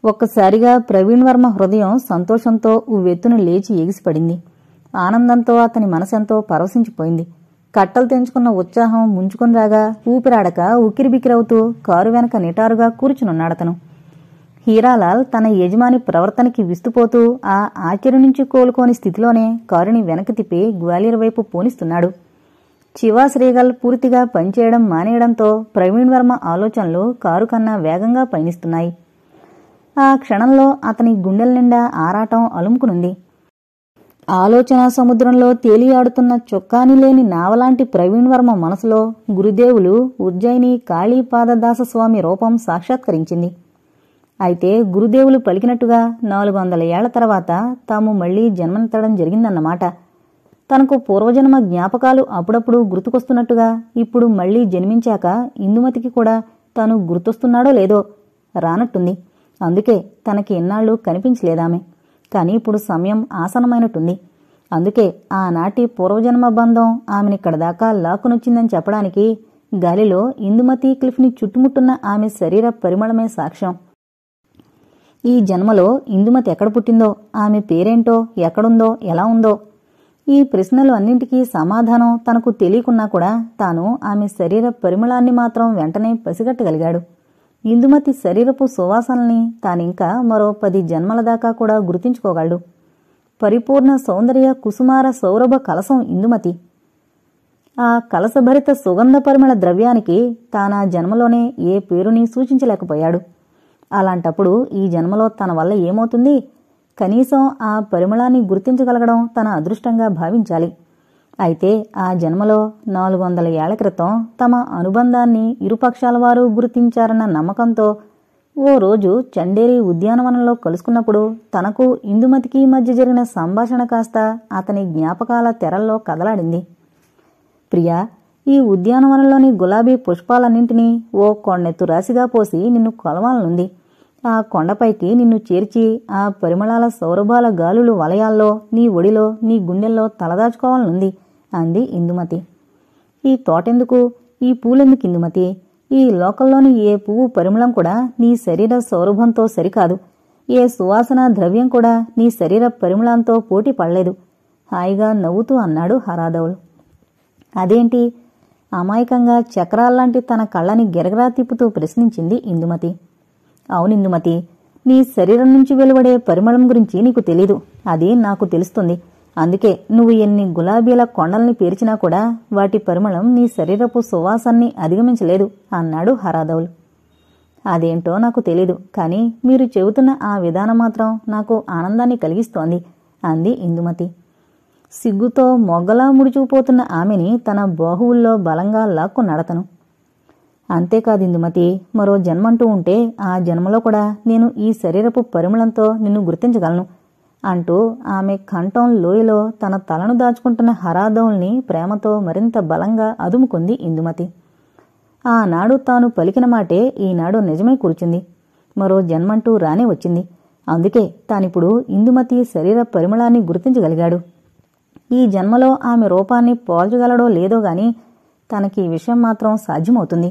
ఒక్కసారిగా ప్రవీణ్ వర్మ హృదయం సంతోషంతో ఉవ్వెత్తున లేచి ఎగిసిపడింది. ఆనందంతో అతని మనసెంతో పరవశించిపోయింది. కట్టలు తెంచుకున్న ఉత్సాహం ముంచుకుని రాగా ఊపిరాడక ఉక్కిరిబిక్కిరవుతూ కారు వెనక నిటారుగా కూర్చునున్నాడతను. హీరాలాల్ తన యజమాని ప్రవర్తనకి విస్తుపోతూ ఆ ఆశ్చర్యం నుంచి కోలుకోని స్థితిలోనే కారుని వెనక్కి తిప్పి గ్వాలియర్ వైపు పోనిస్తున్నాడు. శివా శ్రీగల్ పూర్తిగా పనిచేయడం మానేయడంతో ప్రవీణ్ వర్మ ఆలోచనలు కారు కన్నా వేగంగా పయనిస్తున్నాయి. ఆ క్షణంలో అతని గుండెల నిండా ఆరాటం అలుముకునుంది. ఆలోచనా సముద్రంలో తేలియాడుతున్న చొక్కాని లేని నావలాంటి ప్రవీణ్ వర్మ మనసులో గురుదేవులు ఉజ్జయిని కాళీపాదదాసస్వామి రూపం సాక్షాత్కరించింది. అయితే గురుదేవులు పలికినట్టుగా 400 ఏళ్ల తర్వాత తాము మళ్లీ జన్మనెత్తడం జరిగిందన్నమాట. తనకు పూర్వజన్మ జ్ఞాపకాలు అప్పుడప్పుడు గుర్తుకొస్తున్నట్టుగా ఇప్పుడు మళ్లీ జన్మించాక ఇందుమతికి కూడా తాను గుర్తొస్తున్నాడో లేదో రానట్టుంది. అందుకే తనకి ఎన్నాళ్ళు కనిపించలేదామె. కాని ఇప్పుడు సమయం ఆసన్నమైనట్టుంది. అందుకే ఆనాటి పూర్వజన్మ బంధం ఆమెనిక్కడ దాకా లాక్కునొచ్చిందని చెప్పడానికి గాలిలో ఇందుమతి క్లిఫ్ని చుట్టుముట్టున్న ఆమె శరీర పరిమళమే సాక్ష్యం. ఈ జన్మలో ఇందుమతి ఎక్కడ పుట్టిందో, ఆమె పేరేంటో, ఎక్కడుందో, ఎలా ఉందో, ఈ ప్రశ్నలు అన్నింటికీ సమాధానం తనకు తెలియకున్నా కూడా తాను ఆమె శరీర పరిమళాన్ని మాత్రం వెంటనే పసిగట్టగలిగాడు. ఇందుమతి శరీరపు సువాసనల్ని తానింకా మరో 10 జన్మల దాకా కూడా గుర్తించుకోగలడు. పరిపూర్ణ సౌందర్య కుసుమార సౌరభ కలసం ఇందుమతి. ఆ కలసభరిత సుగంధ పరిమళ ద్రవ్యానికి తానా జన్మలోనే ఏ పేరుని సూచించలేకపోయాడు. అలాంటప్పుడు ఈ జన్మలో తన వల్ల ఏమవుతుంది? కనీసం ఆ పరిమళాన్ని గుర్తించగలగడం తన అదృష్టంగా భావించాలి. అయితే ఆ జన్మలో 400 ఏళ్ల క్రితం తమ అనుబంధాన్ని ఇరుపక్షాల వారు గుర్తించారన్న నమ్మకంతో ఓ రోజు చండేరి ఉద్యానవనంలో కలుసుకున్నప్పుడు తనకు ఇందుమతికి మధ్య జరిగిన సంభాషణ కాస్త అతని జ్ఞాపకాల తెరల్లో కదలాడింది. ప్రియా, ఈ ఉద్యానవనంలోని గులాబీ పుష్పాలన్నింటినీ ఓ కొండెత్తు రాశిగా పోసి నిన్ను కొలవాలనుంది. ఆ కొండపైకి నిన్ను చేర్చి ఆ పరిమళాల సౌరభాల గాలులు వలయాల్లో, నీ ఒడిలో, నీ గుండెల్లో తలదాచుకోవాలనుంది అంది ఇందుమతి. ఈ తోటెందుకు, ఈ పూలెందుకు ఇందుమతి? ఈ లోకంలోని ఏ పువ్వు పరిమళం కూడా నీ శరీర సౌరభంతో సరికాదు. ఏ సువాసన ద్రవ్యం కూడా నీ శరీర పరిమళంతో పోటీ పడలేదు హాయిగా నవ్వుతూ అన్నాడు హరాదవులు. అదేంటి? అమాయకంగా చక్రాల్లాంటి తన కళ్ళని గిరగిరా తిప్పుతూ ప్రశ్నించింది ఇందుమతి. అవునిందుమతి, నీ శరీరం నుంచి వెలువడే పరిమళం గురించి నీకు తెలీదు. అది నాకు తెలుస్తుంది. అందుకే నువ్వు ఎన్ని గులాబీల కొండల్ని పేర్చినా కూడా వాటి పరిమళం నీ శరీరపు సువాసాన్ని అధిగమించలేదు అన్నాడు హరాదవులు. అదేంటో నాకు తెలీదు, కాని మీరు చెబుతున్న ఆ విధానం మాత్రం నాకు ఆనందాన్ని కలిగిస్తోంది అంది ఇందుమతి. సిగ్గుతో మొగ్గలా ముడుచుకుపోతున్న ఆమెని తన బాహువుల్లో బలంగా లాక్కున్నాడతను. అంతేకాదు ఇందుమతి, మరో జన్మంటూ ఉంటే ఆ జన్మలో కూడా నేను ఈ శరీరపు పరిమళంతో నిన్ను గుర్తించగలను అంటూ ఆమె కంఠం లోయలో తన తలను దాచుకుంటున్న హరాదవుల్ని ప్రేమతో మరింత బలంగా అదుముకుంది ఇందుమతి. ఆనాడు తాను పలికిన మాటే ఈనాడు నిజమై కూర్చుంది. మరో జన్మంటూ రానే వచ్చింది. అందుకే తానిప్పుడు ఇందుమతి శరీర పరిమళాన్ని గుర్తించగలిగాడు. ఈ జన్మలో ఆమె రూపాన్ని పోల్చగలడో లేదో గాని తనకి ఈ విషయం మాత్రం సాధ్యమవుతుంది.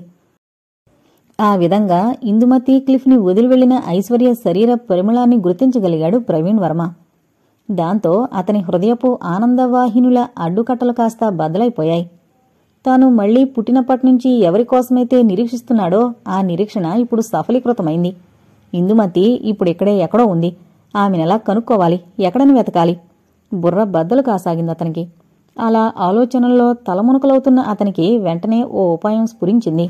ఆ విధంగా ఇందుమతి క్లిఫ్ని వదిలి వెళ్లిన ఐశ్వర్య శరీర పరిమళాన్ని గుర్తించగలిగాడు ప్రవీణ్ వర్మ. దాంతో అతని హృదయపు ఆనందవాహినుల అడ్డుకట్టలు కాస్త బద్దలైపోయాయి. తాను మళ్లీ పుట్టినప్పటినుంచి ఎవరికోసమైతే నిరీక్షిస్తున్నాడో ఆ నిరీక్షణ ఇప్పుడు సఫలీకృతమైంది. ఇందుమతి ఇప్పుడిక్కడే ఎక్కడో ఉంది. ఆమెనెలా కనుక్కోవాలి? ఎక్కడని వెతకాలి? బుర్ర బద్దలు కాసాగింది అతనికి. అలా ఆలోచనల్లో తలమునకలవుతున్న అతనికి వెంటనే ఓ ఉపాయం స్ఫురించింది.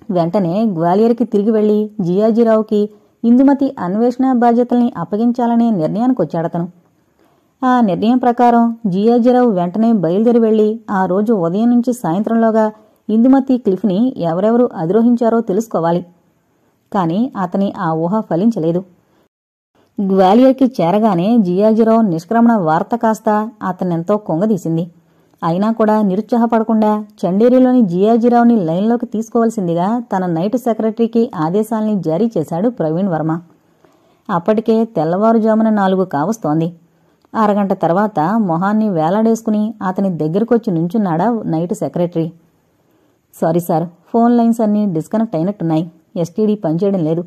వెంటనే గ్వాలియర్కి తిరిగి వెళ్లి జియాజీరావుకి ఇందుమతి అన్వేషణ బాధ్యతల్ని అప్పగించాలనే నిర్ణయానికొచ్చాడతను. ఆ నిర్ణయం ప్రకారం జియాజీరావు వెంటనే బయలుదేరి వెళ్లి ఆ రోజు ఉదయం నుంచి సాయంత్రంలోగా ఇందుమతి క్లిఫ్ని ఎవరెవరు అధిరోహించారో తెలుసుకోవాలి. కాని అతని ఆ ఊహ ఫలించలేదు. గ్వాలియర్కి చేరగానే జియాజీరావు నిష్క్రమణ వార్త కాస్త అతన్నెంతో కొంగదీసింది. అయినా కూడా నిరుత్సాహపడకుండా చండేరిలోని జియాజీరావుని లైన్లోకి తీసుకోవలసిందిగా తన నైట్ సెక్రటరీకి ఆదేశాల్ని జారీ చేశాడు ప్రవీణ్ వర్మ. అప్పటికే తెల్లవారుజామున 4 కావస్తోంది. అరగంట తర్వాత మొహాన్ని వేలాడేసుకుని అతని దగ్గరకొచ్చి నుంచున్నాడా night secretary. Sorry sir, phone lines అన్నీ డిస్కనెక్ట్ అయినట్టున్నాయి. ఎస్టీడీ పనిచేయడం లేదు.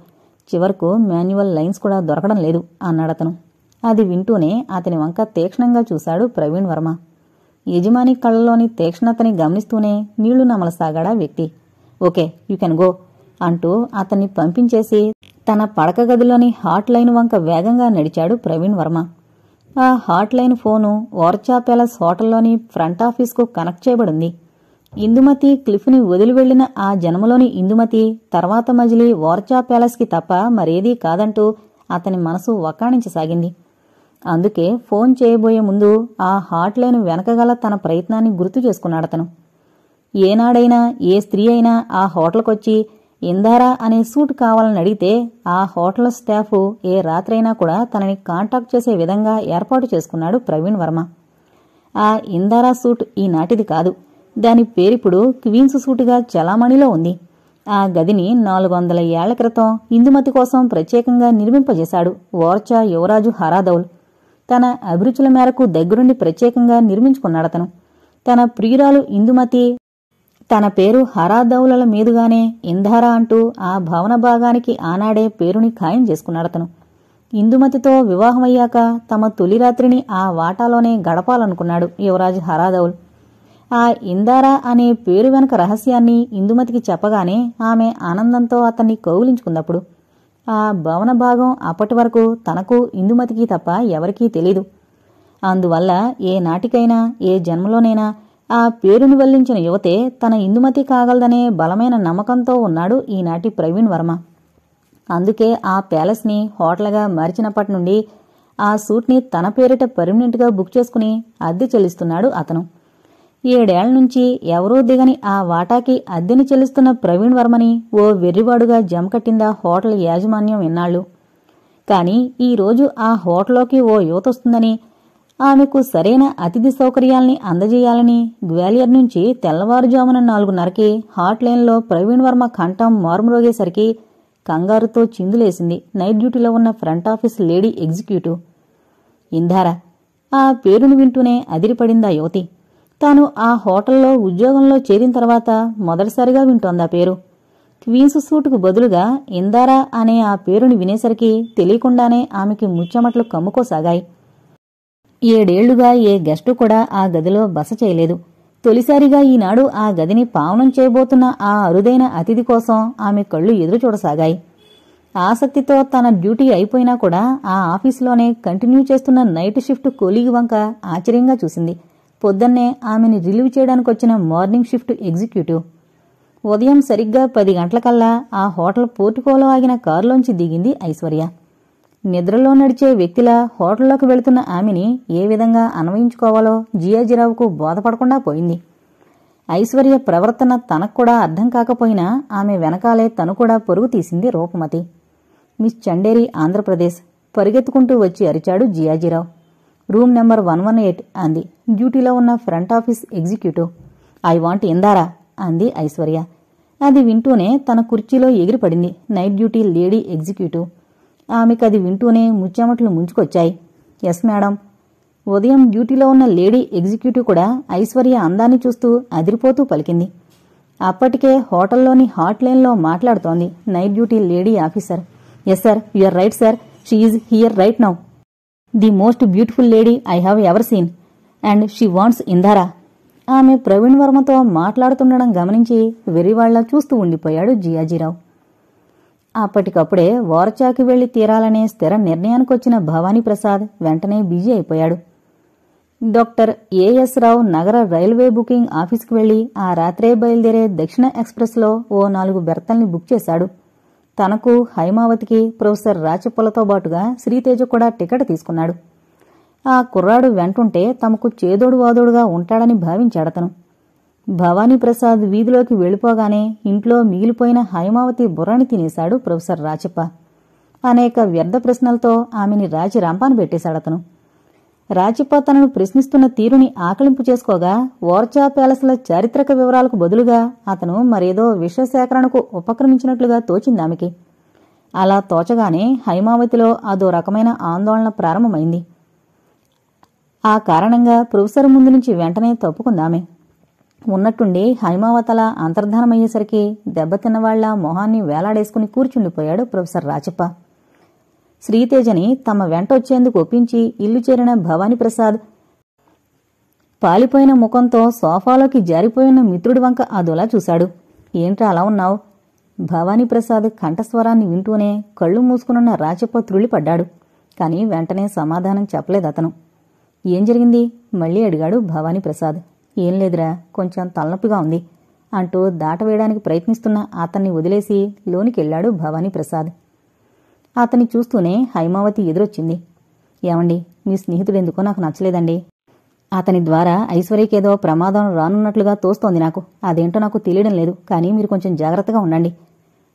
చివరకు మాన్యువల్ లైన్స్ కూడా దొరకడం లేదు అన్నాడతను. అది వింటూనే అతని వంక తీక్షణంగా చూశాడు ప్రవీణ్ వర్మ. యజమాని కళ్ళలోని తీక్షణతని గమనిస్తూనే నీళ్లు నమలసాగాడా వ్యక్తి. ఓకే, యూ కెన్ గో అంటూ అతన్ని పంపించేసి తన పడక గదిలోని హాట్ లైన్ వంక వేగంగా నడిచాడు ప్రవీణ్ వర్మ. ఆ hot line phone Orchha palace హోటల్లోని ఫ్రంట్ ఆఫీస్కు కనెక్ట్ చేయబడింది. ఇందుమతి క్లిఫ్ని వదిలి వెళ్లిన ఆ జన్మలోని ఇందుమతి తర్వాత మజిలీ ఓర్చా ప్యాలెస్కి తప్ప మరేదీ కాదంటూ అతని మనసు వక్కాణించసాగింది. అందుకే ఫోన్ చేయబోయే ముందు ఆ హాట్ లైన్ వెనకగల తన ప్రయత్నాన్ని గుర్తు చేసుకున్నాడతను. ఏనాడైనా ఏ స్త్రీ అయినా ఆ హోటల్కొచ్చి ఇందారా అనే సూట్ కావాలని అడిగితే ఆ హోటల్ స్టాఫ్ ఏ రాత్రైనా కూడా తనని కాంటాక్ట్ చేసే విధంగా ఏర్పాటు చేసుకున్నాడు ప్రవీణ్ వర్మ. ఆ ఇందారా సూట్ ఈనాటిది కాదు. దాని పేరిప్పుడు క్వీన్స్ సూటుగా చలామణిలో ఉంది. ఆ గదిని 400 ఏళ్ల క్రితం ఇందుమతి కోసం ప్రత్యేకంగా నిర్మింపజేశాడు ఓర్చా యువరాజు హరాదౌల్. తన అభిరుచుల మేరకు దగ్గరుండి ప్రత్యేకంగా నిర్మించుకున్నాడతను. తన ప్రియురాలు ఇందుమతి తన పేరు హరాదౌలల మీదుగానే ఇందారా అంటూ ఆ భవన భాగానికి ఆనాడే పేరుని ఖాయం చేసుకున్నాడతను. ఇందుమతితో వివాహమయ్యాక తమ తొలి రాత్రిని ఆ వాటాలోనే గడపాలనుకున్నాడు యువరాజు హరాదౌల్. ఆ ఇందారా అనే పేరు వెనక రహస్యాన్ని ఇందుమతికి చెప్పగానే ఆమె ఆనందంతో అతన్ని కౌగిలించుకుందప్పుడు. ఆ భవన భాగం అప్పటి వరకు తనకు ఇందుమతికి తప్ప ఎవరికీ తెలీదు. అందువల్ల ఏ నాటికైనా ఏ జన్మలోనైనా ఆ పేరును వల్లించిన యువతే తన ఇందుమతి కాగలదనే బలమైన నమ్మకంతో ఉన్నాడు ఈనాటి ప్రవీణ్ వర్మ. అందుకే ఆ ప్యాలెస్ని హోటల్గా మార్చినప్పటి నుండి ఆ సూట్ని తన పేరిట పర్మనెంట్గా బుక్ చేసుకుని అద్దె చెల్లిస్తున్నాడు అతను. 7 ఏళ్ల నుంచి ఎవరూ దిగని ఆ వాటాకి అద్దెని చెల్లిస్తున్న ప్రవీణ్ వర్మని ఓ వెర్రివాడుగా జమకట్టిందా హోటల్ యాజమాన్యం ఎన్నాళ్ళు. కాని ఈరోజు ఆ హోటల్లోకి ఓ యువతొస్తుందని, ఆమెకు సరైన అతిథి సౌకర్యాల్ని అందజేయాలని గ్వాలియర్ నుంచి తెల్లవారుజామున 4:30కి హాట్ లైన్లో ప్రవీణ్ వర్మ కంఠం మారుమ్రోగేసరికి కంగారుతో చిందులేసింది నైట్ డ్యూటీలో ఉన్న ఫ్రంట్ ఆఫీస్ లేడీ ఎగ్జిక్యూటివ్ ఇందారా. ఆ పేరును వింటూనే అదిరిపడిందా యువతి. తాను ఆ హోటల్లో ఉద్యోగంలో చేరిన తర్వాత మొదటిసారిగా వింటోందా పేరు. క్వీన్స్ సూటుకు బదులుగా ఇందారా అనే ఆ పేరుని వినేసరికి తెలియకుండానే ఆమెకి ముచ్చెమట్లు కమ్ముకోసాగాయి. 7 ఏళ్లుగా ఏ గెస్టు కూడా ఆ గదిలో బస చేయలేదు. తొలిసారిగా ఈనాడు ఆ గదిని పావనం చేయబోతున్న ఆ అరుదైన అతిథి కోసం ఆమె కళ్ళు ఎదురుచూడసాగాయి. ఆసక్తితో తన డ్యూటీ అయిపోయినా కూడా ఆ ఆఫీసులోనే కంటిన్యూ చేస్తున్న నైట్ షిఫ్ట్ కొలీగ్ వంక ఆశ్చర్యంగా చూసింది. పొద్దున్నే ఆమెని రిలీవ్ చేయడానికొచ్చిన మార్నింగ్ షిఫ్ట్ ఎగ్జిక్యూటివ్. ఉదయం సరిగ్గా 10 గంటలకల్లా ఆ హోటల్ పోర్టికోలో ఆగిన కారులోంచి దిగింది ఐశ్వర్య. నిద్రలో నడిచే వ్యక్తిలా హోటల్లోకి వెళుతున్న ఆమెని ఏ విధంగా అన్వయించుకోవాలో జియాజీరావుకు బోధపడకుండా పోయింది. ఐశ్వర్య ప్రవర్తన తనక్కూడా అర్థం కాకపోయినా ఆమె వెనకాలే తను కూడా పరుగు తీసింది రూపమతి. మిస్ చండేరి ఆంధ్రప్రదేశ్ పరిగెత్తుకుంటూ వచ్చి అరిచాడు జియాజీరావు. రూమ్ నెంబర్ 118 అంది డ్యూటీలో ఉన్న front office executive. I want Indara అంది ఐశ్వర్య. అది వింటూనే తన కుర్చీలో ఎగిరిపడింది నైట్ డ్యూటీ లేడీ ఎగ్జిక్యూటివ్. ఆమెకది వింటూనే ముచ్చెమట్లు ముంచుకొచ్చాయి. Yes madam. ఉదయం డ్యూటీలో ఉన్న లేడీ ఎగ్జిక్యూటివ్ కూడా ఐశ్వర్య అందాన్ని చూస్తూ అదిరిపోతూ పలికింది. అప్పటికే హోటల్లోని హాట్ లైన్లో మాట్లాడుతోంది night duty lady officer. Yes sir, you're right sir. She is here right now. The most beautiful lady I have ever seen and she wants Indara. ఆమె ప్రవీణ్ వర్మతో మాట్లాడుతుండడం గమనించి వెర్రివాళ్లా చూస్తూ ఉండిపోయాడు జియాజీరావు. అప్పటికప్పుడే ఓర్చాకి వెళ్లి తీరాలనే స్థిర నిర్ణయానికొచ్చిన భవానీప్రసాద్ వెంటనే బిజీ అయిపోయాడు. డాక్టర్ ఏఎస్ రావు నగర రైల్వే బుకింగ్ ఆఫీస్కి వెళ్లి ఆ రాత్రే బయలుదేరే దక్షిణ ఎక్స్ప్రెస్లో ఓ 4 బెర్తల్ని బుక్ చేశాడు. తనకు, హైమావతికి, ప్రొఫెసర్ రాచప్పలతో బాటుగా శ్రీతేజ కూడా టికెట్ తీసుకున్నాడు. ఆ కుర్రాడు వెంటుంటే తమకు చేదోడు వాదోడుగా ఉంటాడని భావించాడతను. భవానీప్రసాద్ వీధిలోకి వెళ్లిపోగానే ఇంట్లో మిగిలిపోయిన హైమావతి బుర్రని తినేశాడు ప్రొఫెసర్ రాచప్ప. అనేక వ్యర్థ ప్రశ్నలతో ఆమెని రాచి రంపాన పెట్టేశాడతను. రాచప్ప తనను ప్రశ్నిస్తున్న తీరుని ఆకలింపు చేసుకోగా ఓర్చా ప్యాలెస్ల చారిత్రక వివరాలకు బదులుగా అతను మరేదో విషసేకరణకు ఉపక్రమించినట్లుగా తోచిందామెకి. అలా తోచగానే హైమావతిలో అదో రకమైన ఆందోళన ప్రారంభమైంది. ఆ కారణంగా ప్రొఫెసర్ ముందు నుంచి వెంటనే తప్పుకుందామె. ఉన్నట్టుండి హైమావతల అంతర్ధానమయ్యేసరికి దెబ్బతిన్నవాళ్ల మొహాన్ని వేలాడేసుకుని కూర్చుండిపోయాడు ప్రొఫెసర్ రాచప్ప. శ్రీతేజని తమ వెంట వచ్చేందుకు ఒప్పించి ఇల్లు చేరిన భవానీప్రసాద్ పాలిపోయిన ముఖంతో సోఫాలోకి జారిపోయిన మిత్రుడి వంక అదోలా చూశాడు. ఏంట్రా అలా ఉన్నావు? భవానీప్రసాద్ కంఠస్వరాన్ని వింటూనే కళ్ళు మూసుకునున్న రాచప్ప త్రుళ్ళిపడ్డాడు. కాని వెంటనే సమాధానం చెప్పలేదతను. ఏం జరిగింది? మళ్లీ అడిగాడు భవానీప్రసాద్. ఏం లేదురా, కొంచెం తలనొప్పిగా ఉంది అంటూ దాటవేయడానికి ప్రయత్నిస్తున్న అతన్ని వదిలేసి లోనికెళ్లాడు భవానీప్రసాద్. అతన్ని చూస్తూనే హైమావతి ఎదురొచ్చింది. ఏమండి, మీ స్నేహితుడెందుకో నాకు నచ్చలేదండి. అతని ద్వారా ఐశ్వర్యకేదో ప్రమాదం రానున్నట్లుగా తోస్తోంది నాకు. అదేంటో నాకు తెలియడం లేదు. కానీ మీరు కొంచెం జాగ్రత్తగా ఉండండి.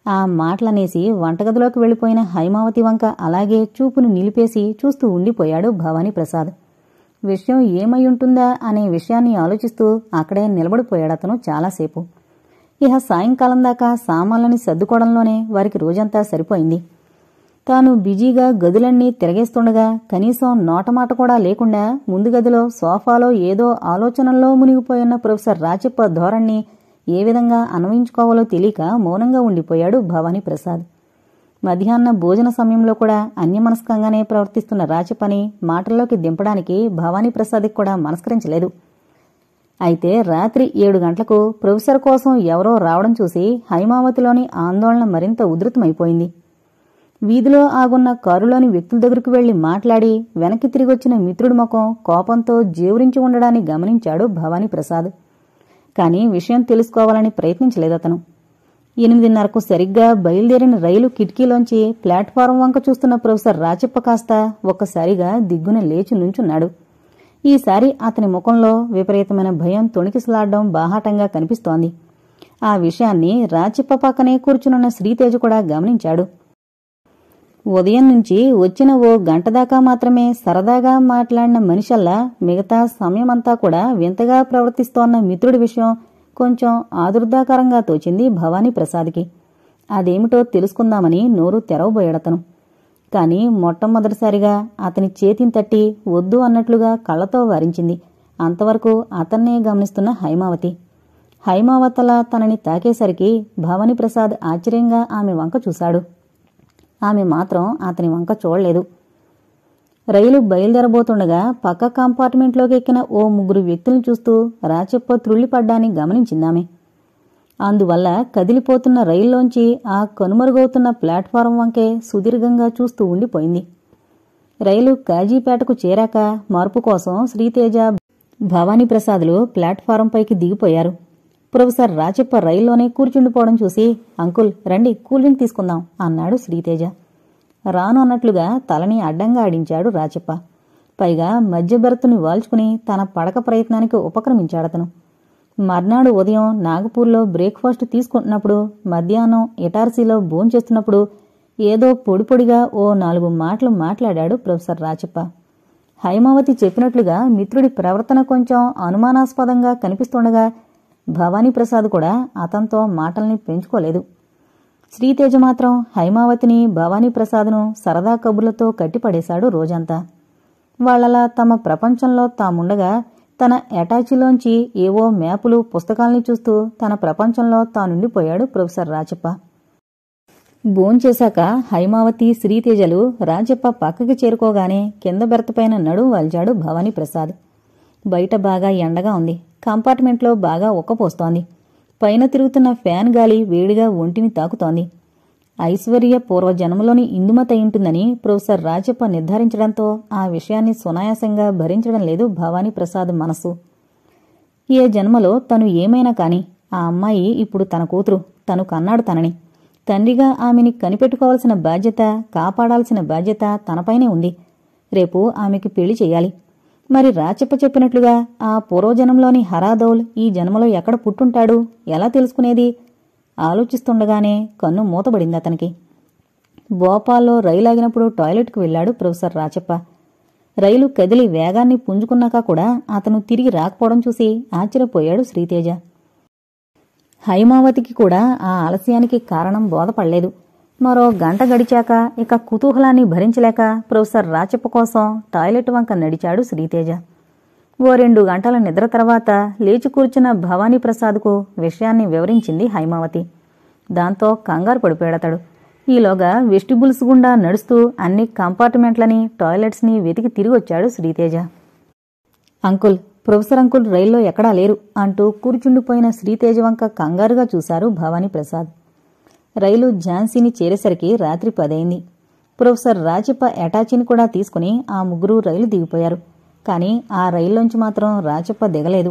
ఆ మాటలనేసి వంటగదిలోకి వెళ్లిపోయిన హైమావతి వంక అలాగే చూపును నిలిపేసి చూస్తూ ఉండిపోయాడు భవానీప్రసాద్. విషయం ఏమై ఉంటుందా అనే విషయాన్ని ఆలోచిస్తూ అక్కడే నిలబడిపోయాడతను చాలాసేపు. ఇహ సాయంకాలం దాకా సామాన్లని సర్దుకోవడంలోనే వారికి రోజంతా సరిపోయింది. తాను బిజీగా గదులన్నీ తిరగేస్తుండగా కనీసం నోటమాట కూడా లేకుండా ముందు గదిలో సోఫాలో ఏదో ఆలోచనల్లో మునిగిపోయిన ప్రొఫెసర్ రాచప్ప ధోరణ్ణి ఏ విధంగా అన్వయించుకోవాలో తెలియక మౌనంగా ఉండిపోయాడు భవానీప్రసాద్. మధ్యాహ్న భోజన సమయంలో కూడా అన్యమనస్కంగానే ప్రవర్తిస్తున్న రాచప్పని మాటల్లోకి దింపడానికి భవానీప్రసాద్కి కూడా మనస్కరించలేదు. అయితే రాత్రి 7 గంటలకు ప్రొఫెసర్ కోసం ఎవరో రావడం చూసి హైమావతిలోని ఆందోళన మరింత ఉధృతమైపోయింది. వీధిలో ఆగున్న కారులోని వ్యక్తుల దగ్గరకు వెళ్లి మాట్లాడి వెనక్కి తిరిగొచ్చిన మిత్రుడి ముఖం కోపంతో జేవురించి ఉండడాన్ని గమనించాడు భవానీప్రసాద్. కాని విషయం తెలుసుకోవాలని ప్రయత్నించలేదతను. 8:30కు సరిగ్గా బయలుదేరిన రైలు కిటికీలోంచి ప్లాట్ఫారం వంక చూస్తున్న ప్రొఫెసర్ రాచప్ప కాస్త ఒక్కసారిగా దిగ్గున లేచి నుంచున్నాడు. ఈసారి అతని ముఖంలో విపరీతమైన భయం తొణికిసలాడడం బాహాటంగా కనిపిస్తోంది. ఆ విషయాన్ని రాచప్ప పక్కనే కూర్చునున్న శ్రీతేజ కూడా గమనించాడు. ఉదయం నుంచి వచ్చిన ఓ గంటదాకా మాత్రమే సరదాగా మాట్లాడిన మనిషల్లా మిగతా సమయమంతా కూడా వింతగా ప్రవర్తిస్తోన్న మిత్రుడి విషయం కొంచెం ఆదుర్దాకరంగా తోచింది భవానీప్రసాద్కి. అదేమిటో తెలుసుకుందామని నోరు తెరవబోయాడతను. కాని మొట్టమొదటిసారిగా అతని చేతిని తట్టి వద్దు అన్నట్లుగా కళ్లతో వారించింది అంతవరకు అతన్నే గమనిస్తున్న హైమావతి. హైమావతల తనని తాకేసరికి భవానీప్రసాద్ ఆశ్చర్యంగా ఆమె వంక చూశాడు. ఆమె మాత్రం అతని వంక చూడలేదు. రైలు బయలుదేరబోతుండగా పక్క కంపార్ట్మెంట్లోకి ఎక్కిన ఓ 3 వ్యక్తుల్ని చూస్తూ రాచప్ప త్రుళ్ళిపడ్డాన్ని గమనించిందామె. అందువల్ల కదిలిపోతున్న రైల్లోంచి ఆ కనుమరుగవుతున్న ప్లాట్ఫారం వంకే సుదీర్ఘంగా చూస్తూ ఉండిపోయింది. రైలు కాజీపేటకు చేరాక మార్పు కోసం శ్రీతేజ, భవానీప్రసాద్లు ప్లాట్ఫారంపైకి దిగిపోయారు. ప్రొఫెసర్ రాచప్ప రైల్లోనే కూర్చుండిపోవడం చూసి, అంకుల్ రండి, కూల్ డ్రింక్ తీసుకుందాం అన్నాడు శ్రీతేజ. రాను అన్నట్లుగా తలని అడ్డంగా ఆడించాడు రాచప్ప. పైగా మధ్య బెర్తుని వాల్చుకుని తన పడక ప్రయత్నానికి ఉపక్రమించాడతను. మర్నాడు ఉదయం నాగపూర్లో బ్రేక్ఫాస్ట్ తీసుకుంటున్నప్పుడు, మధ్యాహ్నం ఇటార్సీలో భోంచేస్తున్నప్పుడు ఏదో పొడిపొడిగా ఓ 4 మాటలు మాట్లాడాడు ప్రొఫెసర్ రాచప్ప. హైమావతి చెప్పినట్లుగా మిత్రుడి ప్రవర్తన కొంచెం అనుమానాస్పదంగా కనిపిస్తుండగా భవానీప్రసాద్ కూడా అతనితో మాటల్ని పెంచుకోలేదు. శ్రీతేజ మాత్రం హైమావతిని, భవానీప్రసాద్ను సరదా కబుర్లతో కట్టిపడేశాడు రోజంతా. వాళ్లలా తమ ప్రపంచంలో తాముండగా తన అటాచీలోంచి ఏవో మ్యాపులు, పుస్తకాల్ని చూస్తూ తన ప్రపంచంలో తానుండిపోయాడు ప్రొఫెసర్ రాచప్ప. భోంచేశాక హైమావతి, శ్రీతేజలు రాచప్ప పక్కకి చేరుకోగానే కింద బెర్తపైన నడుం వాల్చాడు భవానీప్రసాద్. బయట బాగా ఎండగా ఉంది. కంపార్ట్మెంట్లో బాగా ఉక్కపోస్తోంది. పైన తిరుగుతున్న ఫ్యాన్ గాలి వేడిగా ఒంటిని తాకుతోంది. ఐశ్వర్య పూర్వజన్మలోని ఇందుమత అయింటుందని ప్రొఫెసర్ రాచప్ప నిర్ధారించడంతో ఆ విషయాన్ని సునాయాసంగా భరించడం లేదు భవానీప్రసాద్ మనసు. ఏ జన్మలో తను ఏమైనా కాని ఆ అమ్మాయి ఇప్పుడు తన కూతురు. తను కన్నాడు తనని. తండ్రిగా ఆమెని కనిపెట్టుకోవాల్సిన బాధ్యత, కాపాడాల్సిన బాధ్యత తనపైనే ఉంది. రేపు ఆమెకి పెళ్లి చెయ్యాలి. మరి రాచప్ప చెప్పినట్లుగా ఆ పూర్వజన్మలోని హరాదౌల్ ఈ జన్మలో ఎక్కడ పుట్టుంటాడు? ఎలా తెలుసుకునేది? ఆలోచిస్తుండగానే కన్ను మూతబడింది అతనికి. భోపాల్లో రైలు ఆగినప్పుడు టాయిలెట్కు వెళ్లాడు ప్రొఫెసర్ రాచప్ప. రైలు కదిలి వేగాన్ని పుంజుకున్నాక కూడా అతను తిరిగి రాకపోవడం చూసి ఆశ్చర్యపోయాడు శ్రీతేజ. హైమావతికి కూడా ఆ ఆలస్యానికి కారణం బోధపడలేదు. మరో గంట గడిచాక ఇక కుతూహలాన్ని భరించలేక ప్రొఫెసర్ రాచప్ప కోసం టాయిలెట్ వంక నడిచాడు శ్రీతేజ. ఓ 2 గంటల నిద్ర తర్వాత లేచి కూర్చున్న భవానీ ప్రసాద్కు విషయాన్ని వివరించింది హైమావతి. దాంతో కంగారు పడిపోయాడతడు. ఈలోగా వెస్టిబుల్స్ గుండా నడుస్తూ అన్ని కంపార్ట్మెంట్లని, టాయిలెట్స్ని వెతికి తిరిగొచ్చాడు శ్రీతేజ. అంకుల్, ప్రొఫెసర్ అంకుల్ రైల్లో ఎక్కడా లేరు అంటూ కూర్చుండిపోయిన శ్రీతేజ వంక కంగారుగా చూశారు భవానీ ప్రసాద్. రైలు ఝాన్సీని చేరేసరికి రాత్రి 10 అయింది. ప్రొఫెసర్ రాచప్ప అటాచీని కూడా తీసుకుని ఆ ముగ్గురు రైలు దిగిపోయారు. కానీ ఆ రైల్లోంచి మాత్రం రాచప్ప దిగలేదు.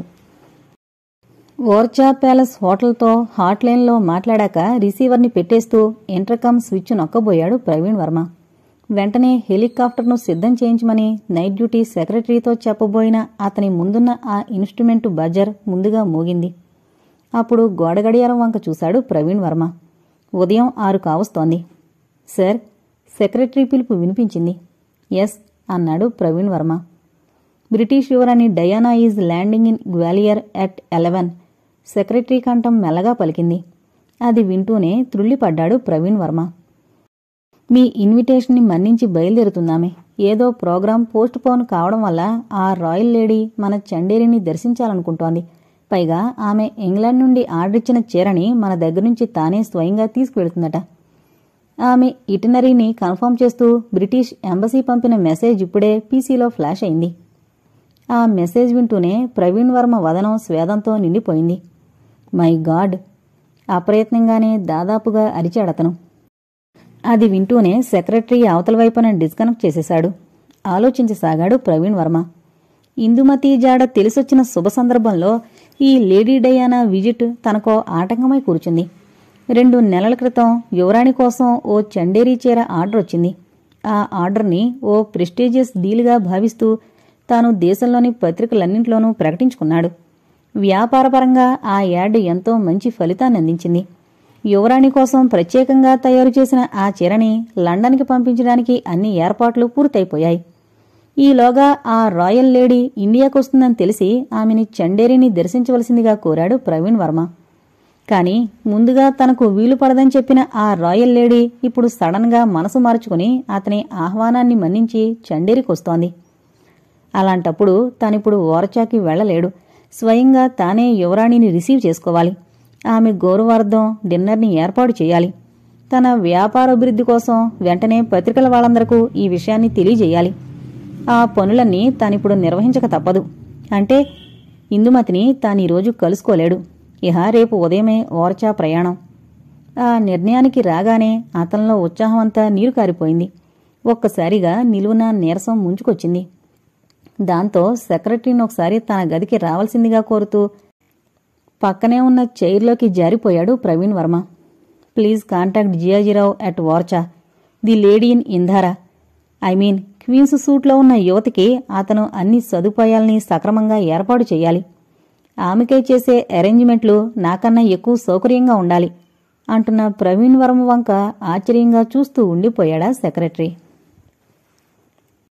ఓర్చా ప్యాలెస్ హోటల్తో హాట్లైన్లో మాట్లాడాక రిసీవర్ని పెట్టేస్తూ ఇంటర్కామ్ స్విచ్ నొక్కబోయాడు ప్రవీణ్ వర్మ. వెంటనే హెలికాప్టర్ను సిద్ధం చేయించమని నైట్ డ్యూటీ సెక్రటరీతో చెప్పబోయిన అతని ముందున్న ఆ ఇన్స్ట్రుమెంటు బజర్ ముందుగా మోగింది. అప్పుడు గోడగడియారం వంక చూశాడు ప్రవీణ్ వర్మ. ఉదయం 6 కావస్తోంది. సార్, సెక్రటరీ పిలుపు వినిపించింది. ఎస్ అన్నాడు ప్రవీణ్ వర్మ. బ్రిటిష్ యువరాణి Diana is landing in Gwalior at 11. Secretary కంఠం మెల్లగా పలికింది. అది వింటూనే త్రుళ్ళిపడ్డాడు ప్రవీణ్ వర్మ. మీ ఇన్విటేషన్ని మన్నించి బయలుదేరుతున్నామే. ఏదో ప్రోగ్రాం పోస్ట్ పోన్ కావడం వల్ల ఆ రాయల్ లేడీ మన చండేరిని దర్శించాలనుకుంటోంది. పైగా ఆమె ఇంగ్లాండ్ నుండి ఆర్డర్ ఇచ్చిన చీరని మన దగ్గరుంచి తానే స్వయంగా తీసుకువెళ్తుందట. ఆమె ఇటినరీని కన్ఫర్మ్ చేస్తూ బ్రిటిష్ ఎంబసీ పంపిన మెసేజ్ ఇప్పుడే పీసీలో ఫ్లాష్ అయింది. ఆ మెసేజ్ వింటూనే ప్రవీణ్ వర్మ వదనం స్వేదంతో నిండిపోయింది. My God! అప్రయత్నంగానే దాదాపుగా అరిచాడతను. అది వింటూనే సెక్రటరీ అవతల వైపున డిస్కనెక్ట్ చేసేశాడు. ఆలోచించసాగాడు ప్రవీణ్ వర్మ. ఇందుమతి జాడ తెలిసొచ్చిన శుభ సందర్భంలో ఈ లేడీ డయానా విజిట్ తనకో ఆటంకమై కూర్చుంది. 2 నెలల క్రితం యువరాణి కోసం ఓ చండేరీ చీర ఆర్డర్ వచ్చింది. ఆ ఆర్డర్ని ఓ ప్రెస్టీజియస్ డీల్గా భావిస్తూ తాను దేశంలోని పత్రికలన్నింటిలోనూ ప్రకటించుకున్నాడు. వ్యాపారపరంగా ఆ యాడ్ ఎంతో మంచి ఫలితాన్ని అందించింది. యువరాణి కోసం ప్రత్యేకంగా తయారు చేసిన ఆ చీరని లండన్కి పంపించడానికి అన్ని ఏర్పాట్లు పూర్తయిపోయాయి. ఈలోగా ఆ రాయల్ లేడీ ఇండియాకొస్తుందని తెలిసి ఆమెని చండేరిని దర్శించవలసిందిగా కోరాడు ప్రవీణ్ వర్మ. కాని ముందుగా తనకు వీలు పడదని చెప్పిన ఆ రాయల్ లేడీ ఇప్పుడు సడన్గా మనసు మార్చుకుని అతని ఆహ్వానాన్ని మన్నించి చండేరికొస్తోంది. అలాంటప్పుడు తానిప్పుడు ఓర్చాకి వెళ్లలేడు. స్వయంగా తానే యువరాణిని రిసీవ్ చేసుకోవాలి. ఆమె గౌరవార్థం డిన్నర్ని ఏర్పాటు చేయాలి. తన వ్యాపారాభివృద్ధి కోసం వెంటనే పత్రికల వాళ్ళందరకు ఈ విషయాన్ని తెలియజేయాలి. ఆ పనులన్నీ తానిప్పుడు నిర్వహించక తప్పదు. అంటే ఇందుమతిని తానీరోజు కలుసుకోలేడు. ఇహ రేపు ఉదయమే ఓర్చా ప్రయాణం. ఆ నిర్ణయానికి రాగానే అతనిలో ఉత్సాహమంతా నీరు కారిపోయింది. ఒక్కసారిగా నిలువున నీరసం ముంచుకొచ్చింది. దాంతో సెక్రటరీని ఒకసారి తన గదికి రావాల్సిందిగా కోరుతూ పక్కనే ఉన్న చైర్లోకి జారిపోయాడు Praveen Varma. Please contact Jiyajirao at Orchha, the lady in Indara. I mean queen's సూట్లో ఉన్న యువతికి అతను అన్ని సదుపాయాల్ని సక్రమంగా ఏర్పాటు చేయాలి. ఆమెకై చేసే అరేంజ్మెంట్లు నాకన్నా ఎక్కువ సౌకర్యంగా ఉండాలి అంటున్న ప్రవీణ్ వర్మ వంక ఆశ్చర్యంగా చూస్తూ ఉండిపోయాడా సెక్రటరీ.